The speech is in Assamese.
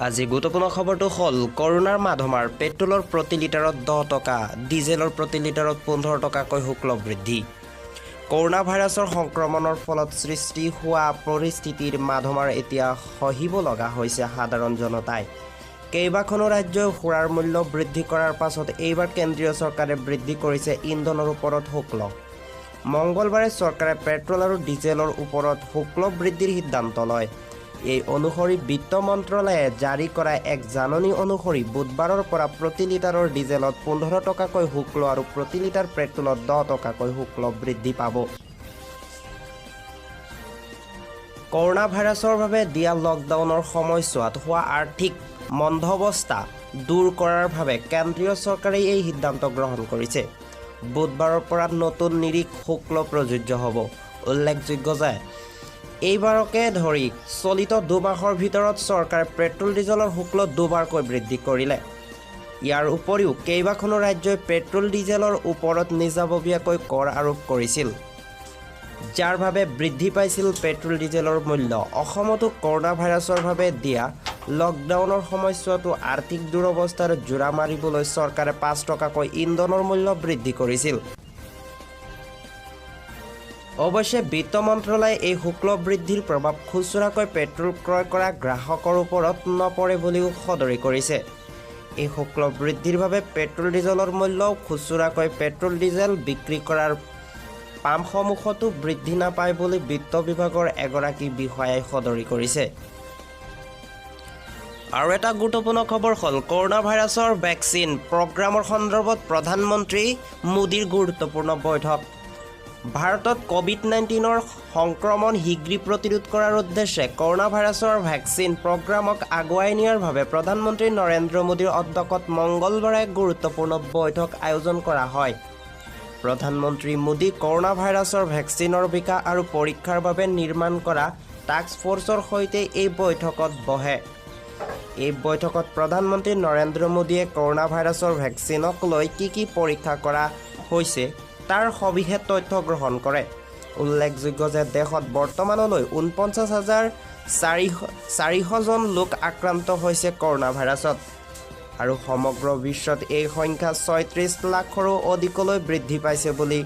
আজি গুৰুত্বপূৰ্ণ খবৰটো হ'ল কৰোনাৰ মাধমাৰ পেট্ৰলৰ প্ৰতি লিটাৰত 10 টকা, ডিজেলৰ প্ৰতি লিটাৰত 15 টকাকৈ শুল্ক বৃদ্ধি। কৰোনা ভাইৰাছৰ সংক্ৰমণৰ ফলত সৃষ্টি হোৱা পৰিস্থিতিৰ মাধমাৰ এতিয়া সহিব লগা হৈছে সাধাৰণ জনতাই। কেইবাখনো ৰাজ্যই সুৰাৰ মূল্য বৃদ্ধি কৰাৰ পাছত এইবাৰ কেন্দ্ৰীয় চৰকাৰে বৃদ্ধি কৰিছে ইন্ধনৰ ওপৰত শুল্ক। মঙলবাৰে চৰকাৰে পেট্ৰল আৰু ডিজেলৰ ওপৰত শুল্ক বৃদ্ধিৰ সিদ্ধান্ত লয়। এই অনুসৰি বিত্ত মন্ত্ৰালয়ে জাৰি কৰা এক জাননী অনুসৰি বুধবাৰৰ পৰা প্ৰতি লিটাৰৰ ডিজেলত 15 টকাকৈ শুল্ক আৰু প্ৰতি লিটাৰ পেট্ৰলত 10 টকাকৈ শুল্ক বৃদ্ধি পাব। কৰোনা ভাইৰাছৰ বাবে দিয়া লকডাউনৰ সময়ছোৱাত হোৱা আৰ্থিক মন্দাৱস্থা দূৰ কৰাৰ বাবে কেন্দ্ৰীয় চৰকাৰে এই সিদ্ধান্ত গ্ৰহণ কৰিছে। বুধবাৰৰ পৰা নতুন নিৰীখ শুল্ক প্ৰযোজ্য হ'ব। উল্লেখযোগ্য যে এইবাৰকে ধৰি চলিত 2 মাহৰ ভিতৰত চৰকাৰে পেট্ৰল ডিজেলৰ শুল্ক 2বাৰকৈ বৃদ্ধি কৰিলে। ইয়াৰ উপৰিও কেইবাখনো ৰাজ্যই পেট্ৰল ডিজেলৰ ওপৰত নিজাববীয়াকৈ কৰ আৰোপ কৰিছিল, যাৰ বাবে বৃদ্ধি পাইছিল পেট্ৰল ডিজেলৰ মূল্য। অসমতো কৰোনা ভাইৰাছৰ বাবে দিয়া লকডাউনৰ সময়ছোৱাতো আৰ্থিক দুৰৱস্থাৰ জোৰা মাৰিবলৈ চৰকাৰে 5 টকাকৈ ইন্ধনৰ মূল্য বৃদ্ধি কৰিছিল। অৱশ্যে বিত্ত মন্ত্ৰালয়ে এই শুল্ক বৃদ্ধিৰ প্ৰভাৱ খুচুৰাকৈ পেট্ৰল ক্ৰয় কৰা গ্ৰাহকৰ ওপৰত নপৰে বুলিও সদৰি কৰিছে। এই শুল্ক বৃদ্ধিৰ বাবে পেট্ৰল ডিজেলৰ মূল্যও খুচুৰাকৈ পেট্ৰল ডিজেল বিক্ৰী কৰাৰ পাম্পসমূহতো বৃদ্ধি নাপায় বুলি বিত্ত বিভাগৰ এগৰাকী বিষয়াই সদৰি কৰিছে। আৰু এটা গুৰুত্বপূৰ্ণ খবৰ হ'ল কৰোনা ভাইৰাছৰ ভেকচিন প্ৰগ্ৰামৰ সন্দৰ্ভত প্ৰধানমন্ত্ৰী মোদীৰ গুৰুত্বপূৰ্ণ বৈঠক। ভাৰতত কোভিড-19ৰ সংক্ৰমণ শীঘ্ৰে প্ৰতিৰোধ কৰাৰ উদ্দেশ্যে কৰোনা ভাইৰাছৰ ভেকচিন প্ৰগ্ৰামক আগুৱাই নিয়াৰ বাবে প্ৰধানমন্ত্ৰী নৰেন্দ্ৰ মোদীৰ অধ্যক্ষত মঙলবাৰে এক গুৰুত্বপূৰ্ণ বৈঠক আয়োজন কৰা হয়। প্ৰধানমন্ত্ৰী মোদী কৰোনা ভাইৰাছৰ ভেকচিনৰ বিকাশ আৰু পৰীক্ষাৰ বাবে নিৰ্মাণ কৰা টাস্ক ফ'ৰ্চৰ সৈতে এই বৈঠকত বহে। এই বৈঠকত প্ৰধানমন্ত্ৰী নৰেন্দ্ৰ মোদীয়ে কৰোনা ভাইৰাছৰ ভেকচিনক লৈ কি পৰীক্ষা কৰা হৈছে তাৰ সবিশেষ তথ্য গ্ৰহণ কৰে। উল্লেখযোগ্য যে দেশত বৰ্তমানলৈ 49,400 জন লোক আক্ৰান্ত হৈছে কৰোনা ভাইৰাছত আৰু সমগ্ৰ বিশ্বত এই সংখ্যা 36 লাখৰো অধিকলৈ বৃদ্ধি পাইছে বুলি